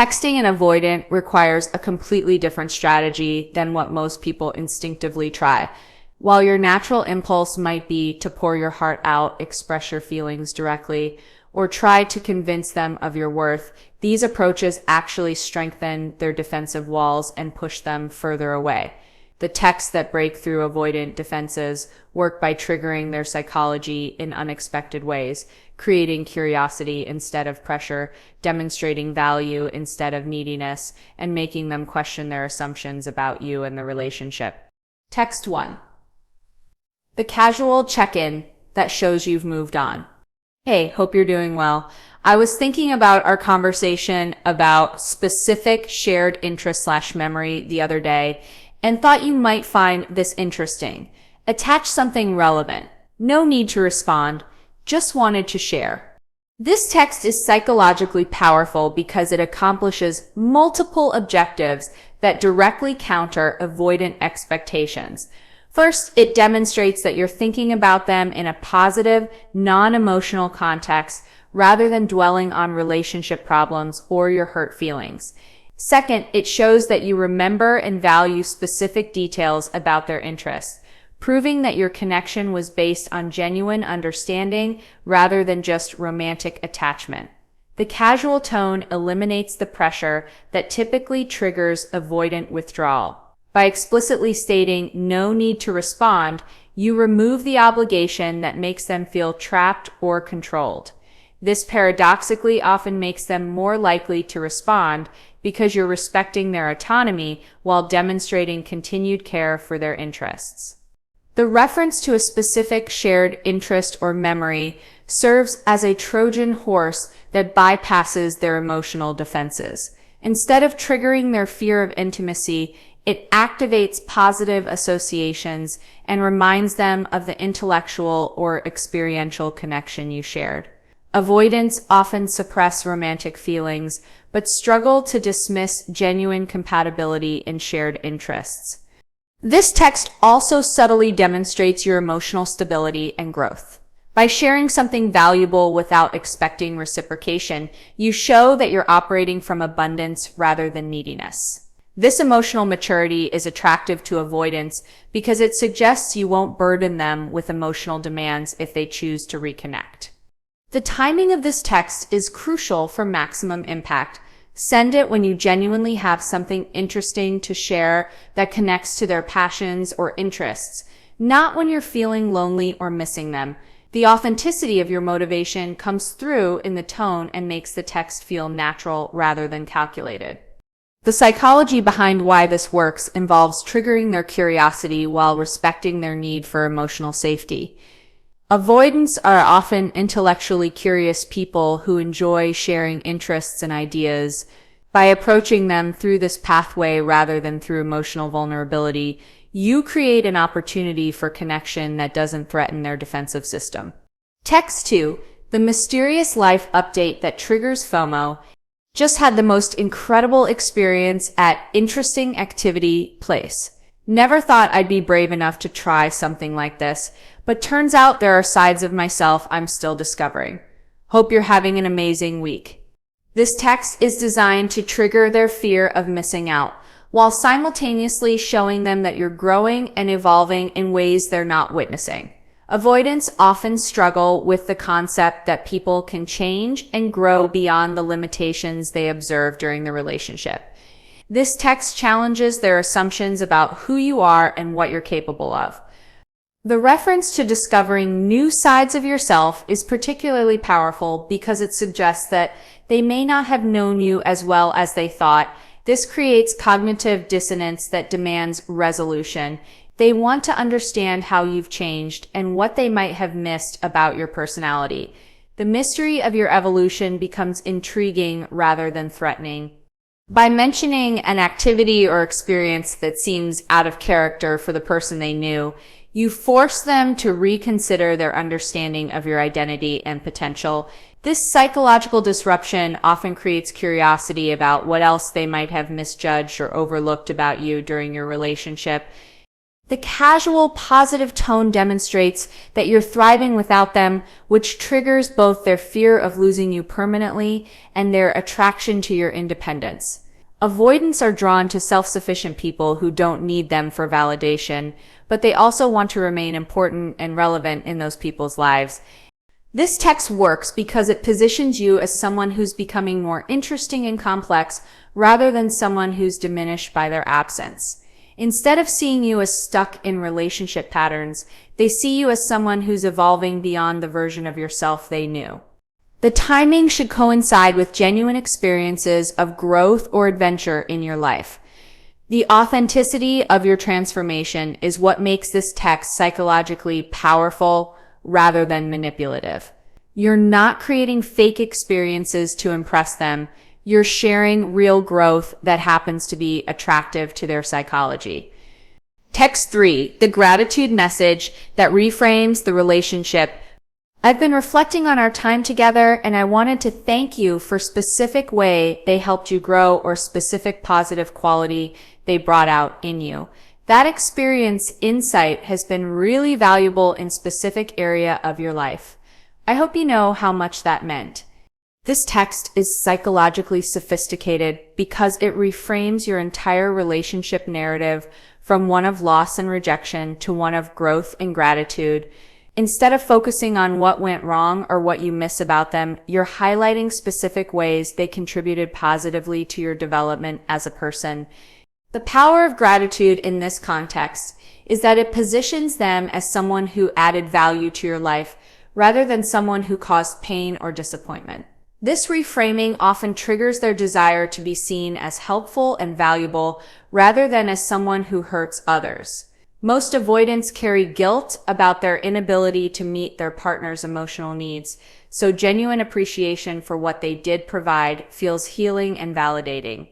Texting an avoidant requires a completely different strategy than what most people instinctively try. While your natural impulse might be to pour your heart out, express your feelings directly, or try to convince them of your worth, these approaches actually strengthen their defensive walls and push them further away. The texts that break through avoidant defenses work by triggering their psychology in unexpected ways, creating curiosity instead of pressure, demonstrating value instead of neediness, and making them question their assumptions about you and the relationship. Text 1. The casual check-in that shows you've moved on. Hey, hope you're doing well. I was thinking about our conversation about specific shared interest/memory the other day and thought you might find this interesting. Attach something relevant. No need to respond. Just wanted to share. This text is psychologically powerful because it accomplishes multiple objectives that directly counter avoidant expectations. First, it demonstrates that you're thinking about them in a positive, non-emotional context rather than dwelling on relationship problems or your hurt feelings. Second, it shows that you remember and value specific details about their interests, proving that your connection was based on genuine understanding rather than just romantic attachment. The casual tone eliminates the pressure that typically triggers avoidant withdrawal. By explicitly stating no need to respond, you remove the obligation that makes them feel trapped or controlled. This paradoxically often makes them more likely to respond because you're respecting their autonomy while demonstrating continued care for their interests. The reference to a specific shared interest or memory serves as a Trojan horse that bypasses their emotional defenses. Instead of triggering their fear of intimacy, it activates positive associations and reminds them of the intellectual or experiential connection you shared. Avoidants often suppress romantic feelings, but struggle to dismiss genuine compatibility in shared interests. This text also subtly demonstrates your emotional stability and growth. By sharing something valuable without expecting reciprocation, you show that you're operating from abundance rather than neediness. This emotional maturity is attractive to avoidants because it suggests you won't burden them with emotional demands if they choose to reconnect. The timing of this text is crucial for maximum impact. Send it when you genuinely have something interesting to share that connects to their passions or interests, not when you're feeling lonely or missing them. The authenticity of your motivation comes through in the tone and makes the text feel natural rather than calculated. The psychology behind why this works involves triggering their curiosity while respecting their need for emotional safety. Avoidants are often intellectually curious people who enjoy sharing interests and ideas. By approaching them through this pathway rather than through emotional vulnerability, you create an opportunity for connection that doesn't threaten their defensive system. Text 2. The mysterious life update that triggers FOMO. Just had the most incredible experience at interesting activity place. Never thought I'd be brave enough to try something like this, but turns out there are sides of myself I'm still discovering. Hope you're having an amazing week. This text is designed to trigger their fear of missing out, while simultaneously showing them that you're growing and evolving in ways they're not witnessing. Avoidants often struggle with the concept that people can change and grow beyond the limitations they observe during the relationship. This text challenges their assumptions about who you are and what you're capable of. The reference to discovering new sides of yourself is particularly powerful because it suggests that they may not have known you as well as they thought. This creates cognitive dissonance that demands resolution. They want to understand how you've changed and what they might have missed about your personality. The mystery of your evolution becomes intriguing rather than threatening. By mentioning an activity or experience that seems out of character for the person they knew, you force them to reconsider their understanding of your identity and potential. This psychological disruption often creates curiosity about what else they might have misjudged or overlooked about you during your relationship. The casual, positive tone demonstrates that you're thriving without them, which triggers both their fear of losing you permanently and their attraction to your independence. Avoidants are drawn to self-sufficient people who don't need them for validation, but they also want to remain important and relevant in those people's lives. This text works because it positions you as someone who's becoming more interesting and complex rather than someone who's diminished by their absence. Instead of seeing you as stuck in relationship patterns, they see you as someone who's evolving beyond the version of yourself they knew. The timing should coincide with genuine experiences of growth or adventure in your life. The authenticity of your transformation is what makes this text psychologically powerful rather than manipulative. You're not creating fake experiences to impress them. You're sharing real growth that happens to be attractive to their psychology. Text 3, the gratitude message that reframes the relationship. I've been reflecting on our time together, and I wanted to thank you for specific way they helped you grow or specific positive quality they brought out in you. That experience insight has been really valuable in specific area of your life. I hope you know how much that meant. This text is psychologically sophisticated because it reframes your entire relationship narrative from one of loss and rejection to one of growth and gratitude. Instead of focusing on what went wrong or what you miss about them, you're highlighting specific ways they contributed positively to your development as a person. The power of gratitude in this context is that it positions them as someone who added value to your life rather than someone who caused pain or disappointment. This reframing often triggers their desire to be seen as helpful and valuable rather than as someone who hurts others. Most avoidants carry guilt about their inability to meet their partner's emotional needs, so genuine appreciation for what they did provide feels healing and validating.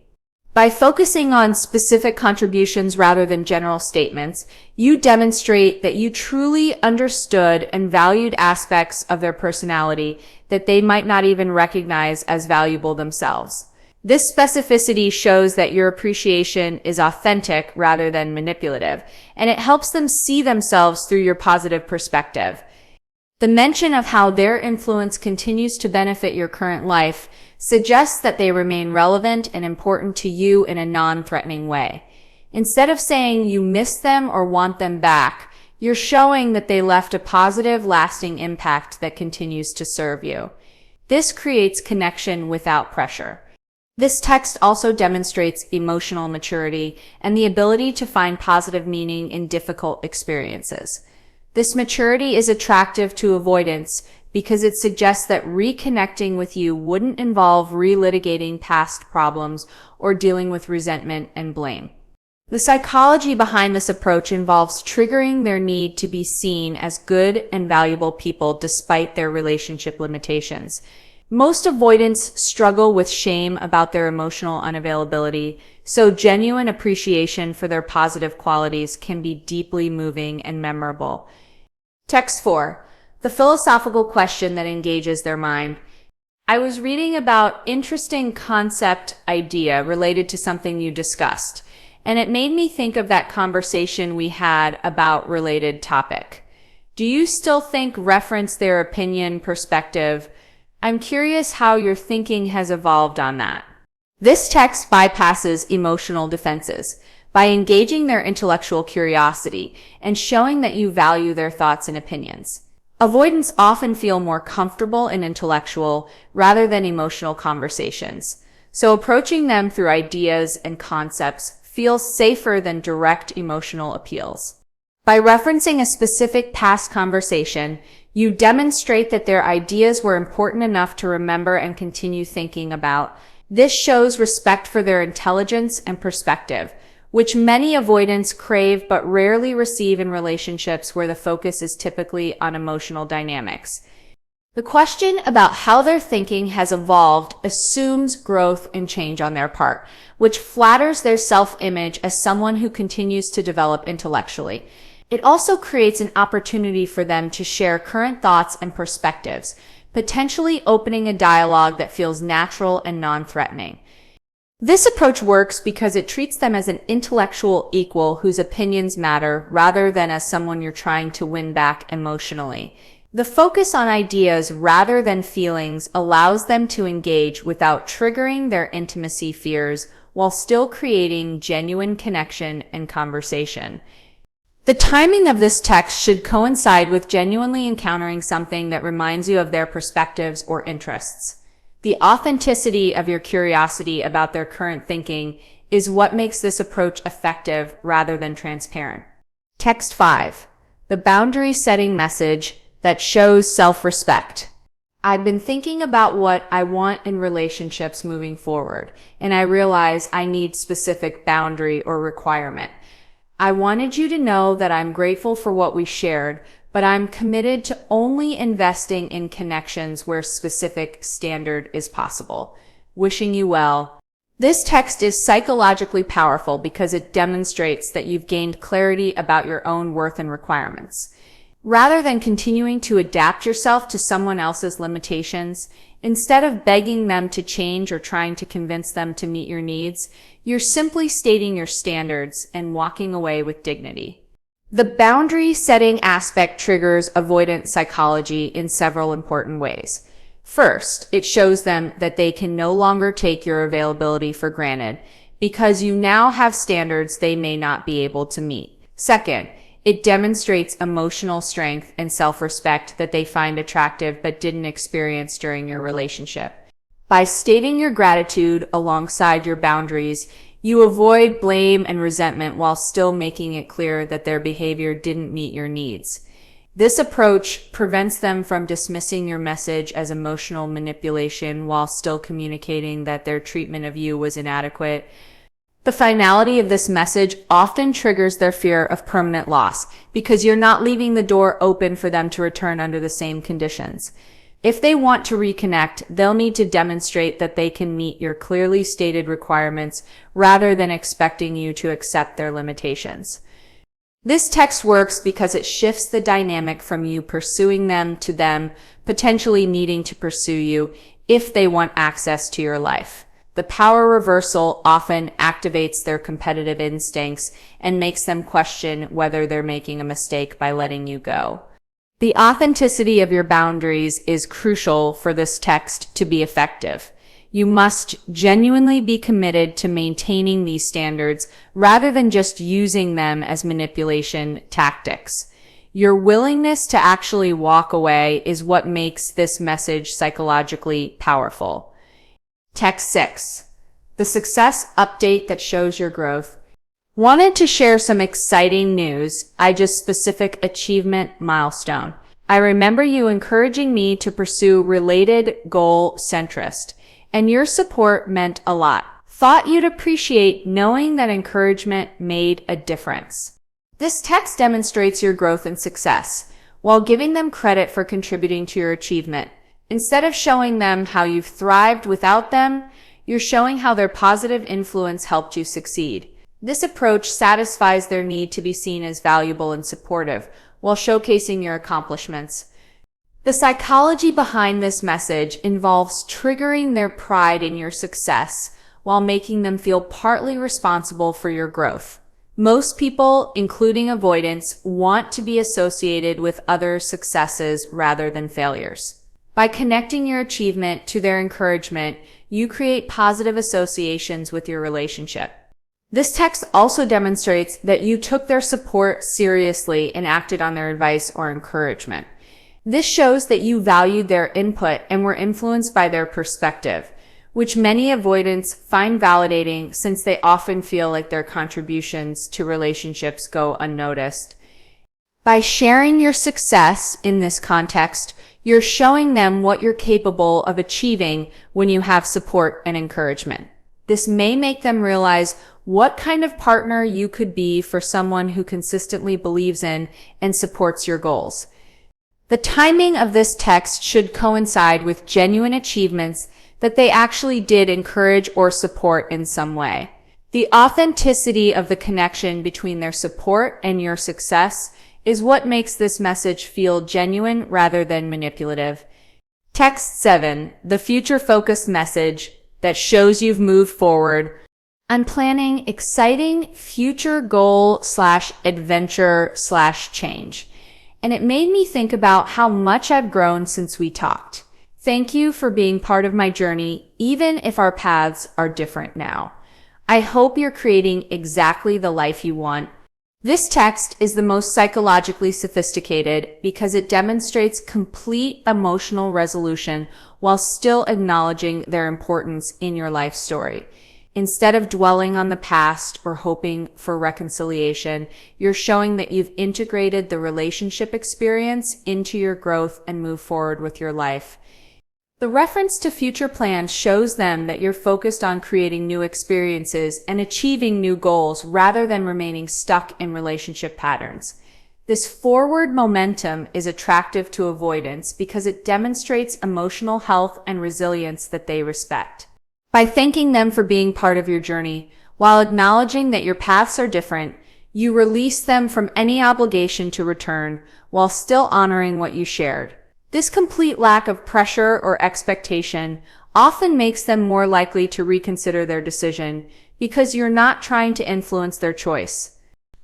By focusing on specific contributions rather than general statements, you demonstrate that you truly understood and valued aspects of their personality that they might not even recognize as valuable themselves. This specificity shows that your appreciation is authentic rather than manipulative, and it helps them see themselves through your positive perspective. The mention of how their influence continues to benefit your current life suggests that they remain relevant and important to you in a non-threatening way. Instead of saying you miss them or want them back, you're showing that they left a positive, lasting impact that continues to serve you. This creates connection without pressure. This text also demonstrates emotional maturity and the ability to find positive meaning in difficult experiences. This maturity is attractive to avoidants because it suggests that reconnecting with you wouldn't involve relitigating past problems or dealing with resentment and blame. The psychology behind this approach involves triggering their need to be seen as good and valuable people despite their relationship limitations. Most avoidants struggle with shame about their emotional unavailability, so genuine appreciation for their positive qualities can be deeply moving and memorable. Text 4. The philosophical question that engages their mind. I was reading about interesting concept idea related to something you discussed, and it made me think of that conversation we had about related topic. Do you still think reference their opinion, perspective? I'm curious how your thinking has evolved on that. This text bypasses emotional defenses by engaging their intellectual curiosity and showing that you value their thoughts and opinions. Avoidants often feel more comfortable in intellectual rather than emotional conversations, so approaching them through ideas and concepts feels safer than direct emotional appeals. By referencing a specific past conversation, you demonstrate that their ideas were important enough to remember and continue thinking about. This shows respect for their intelligence and perspective, which many avoidants crave but rarely receive in relationships where the focus is typically on emotional dynamics. The question about how their thinking has evolved assumes growth and change on their part, which flatters their self-image as someone who continues to develop intellectually. It also creates an opportunity for them to share current thoughts and perspectives, potentially opening a dialogue that feels natural and non-threatening. This approach works because it treats them as an intellectual equal whose opinions matter rather than as someone you're trying to win back emotionally. The focus on ideas rather than feelings allows them to engage without triggering their intimacy fears while still creating genuine connection and conversation. The timing of this text should coincide with genuinely encountering something that reminds you of their perspectives or interests. The authenticity of your curiosity about their current thinking is what makes this approach effective rather than transparent. Text 5. The boundary setting message that shows self-respect. I've been thinking about what I want in relationships moving forward, and I realize I need specific boundary or requirement. I wanted you to know that I'm grateful for what we shared, but I'm committed to only investing in connections where specific standard is possible. Wishing you well. This text is psychologically powerful because it demonstrates that you've gained clarity about your own worth and requirements. Rather than continuing to adapt yourself to someone else's limitations, instead of begging them to change or trying to convince them to meet your needs, you're simply stating your standards and walking away with dignity. The boundary setting aspect triggers avoidant psychology in several important ways. First, it shows them that they can no longer take your availability for granted because you now have standards they may not be able to meet. Second, it demonstrates emotional strength and self-respect that they find attractive but didn't experience during your relationship. By stating your gratitude alongside your boundaries, you avoid blame and resentment while still making it clear that their behavior didn't meet your needs. This approach prevents them from dismissing your message as emotional manipulation while still communicating that their treatment of you was inadequate. The finality of this message often triggers their fear of permanent loss because you're not leaving the door open for them to return under the same conditions. If they want to reconnect, they'll need to demonstrate that they can meet your clearly stated requirements rather than expecting you to accept their limitations. This text works because it shifts the dynamic from you pursuing them to them potentially needing to pursue you if they want access to your life. The power reversal often activates their competitive instincts and makes them question whether they're making a mistake by letting you go. The authenticity of your boundaries is crucial for this text to be effective. You must genuinely be committed to maintaining these standards rather than just using them as manipulation tactics. Your willingness to actually walk away is what makes this message psychologically powerful. Text 6. The success update that shows your growth. Wanted to share some exciting news. I just specific achievement milestone. I remember you encouraging me to pursue related goal centrist, and your support meant a lot. Thought you'd appreciate knowing that encouragement made a difference. This text demonstrates your growth and success, while giving them credit for contributing to your achievement. Instead of showing them how you've thrived without them, you're showing how their positive influence helped you succeed. This approach satisfies their need to be seen as valuable and supportive, while showcasing your accomplishments. The psychology behind this message involves triggering their pride in your success, while making them feel partly responsible for your growth. Most people, including avoidants, want to be associated with other successes rather than failures. By connecting your achievement to their encouragement, you create positive associations with your relationship. This text also demonstrates that you took their support seriously and acted on their advice or encouragement. This shows that you valued their input and were influenced by their perspective, which many avoidants find validating since they often feel like their contributions to relationships go unnoticed. By sharing your success in this context, you're showing them what you're capable of achieving when you have support and encouragement. This may make them realize what kind of partner you could be for someone who consistently believes in and supports your goals. The timing of this text should coincide with genuine achievements that they actually did encourage or support in some way. The authenticity of the connection between their support and your success is what makes this message feel genuine rather than manipulative. Text 7. The future-focused message that shows you've moved forward. I'm planning exciting future goal/adventure/change. And it made me think about how much I've grown since we talked. Thank you for being part of my journey, even if our paths are different now. I hope you're creating exactly the life you want. This text is the most psychologically sophisticated because it demonstrates complete emotional resolution while still acknowledging their importance in your life story. Instead of dwelling on the past or hoping for reconciliation, you're showing that you've integrated the relationship experience into your growth and move forward with your life. The reference to future plans shows them that you're focused on creating new experiences and achieving new goals rather than remaining stuck in relationship patterns. This forward momentum is attractive to avoidants because it demonstrates emotional health and resilience that they respect. By thanking them for being part of your journey, while acknowledging that your paths are different, you release them from any obligation to return while still honoring what you shared. This complete lack of pressure or expectation often makes them more likely to reconsider their decision because you're not trying to influence their choice.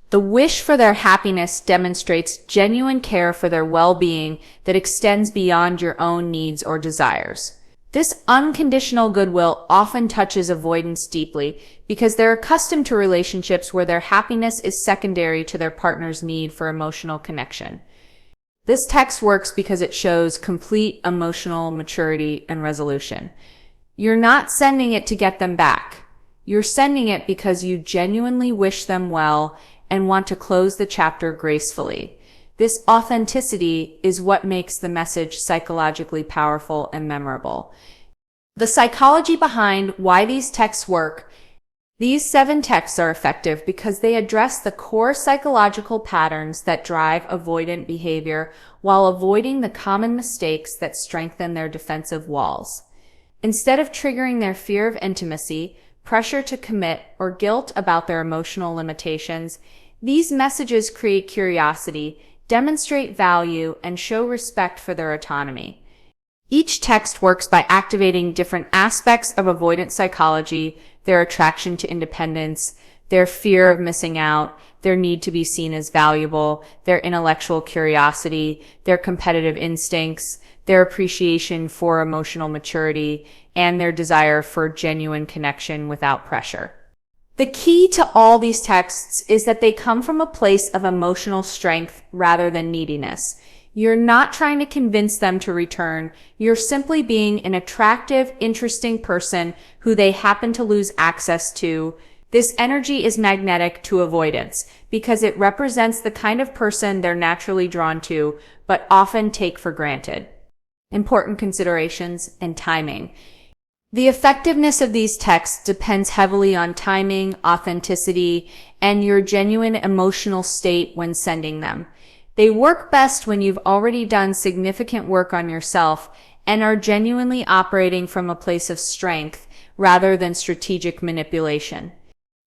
The wish for their happiness demonstrates genuine care for their well-being that extends beyond your own needs or desires. This unconditional goodwill often touches avoidants deeply because they're accustomed to relationships where their happiness is secondary to their partner's need for emotional connection. This text works because it shows complete emotional maturity and resolution. You're not sending it to get them back. You're sending it because you genuinely wish them well and want to close the chapter gracefully. This authenticity is what makes the message psychologically powerful and memorable. The psychology behind why these texts work. These 7 texts are effective because they address the core psychological patterns that drive avoidant behavior while avoiding the common mistakes that strengthen their defensive walls. Instead of triggering their fear of intimacy, pressure to commit, or guilt about their emotional limitations, these messages create curiosity, demonstrate value, and show respect for their autonomy. Each text works by activating different aspects of avoidant psychology: their attraction to independence, their fear of missing out, their need to be seen as valuable, their intellectual curiosity, their competitive instincts, their appreciation for emotional maturity, and their desire for genuine connection without pressure. The key to all these texts is that they come from a place of emotional strength rather than neediness. You're not trying to convince them to return. You're simply being an attractive, interesting person who they happen to lose access to. This energy is magnetic to avoidance because it represents the kind of person they're naturally drawn to, but often take for granted. Important considerations and timing. The effectiveness of these texts depends heavily on timing, authenticity, and your genuine emotional state when sending them. They work best when you've already done significant work on yourself and are genuinely operating from a place of strength rather than strategic manipulation.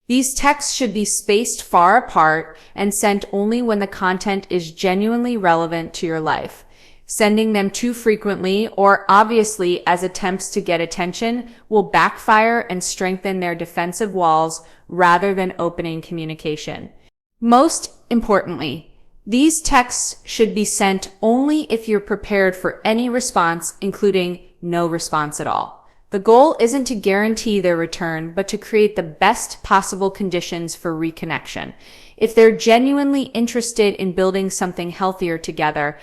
These texts should be spaced far apart and sent only when the content is genuinely relevant to your life. Sending them too frequently or obviously as attempts to get attention will backfire and strengthen their defensive walls rather than opening communication. Most importantly, these texts should be sent only if you're prepared for any response, including no response at all. The goal isn't to guarantee their return, but to create the best possible conditions for reconnection. If they're genuinely interested in building something healthier together,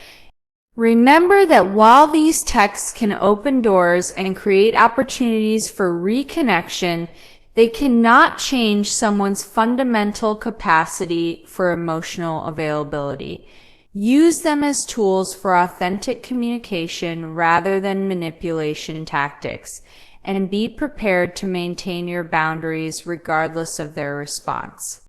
remember that while these texts can open doors and create opportunities for reconnection, they cannot change someone's fundamental capacity for emotional availability. Use them as tools for authentic communication rather than manipulation tactics, and be prepared to maintain your boundaries regardless of their response.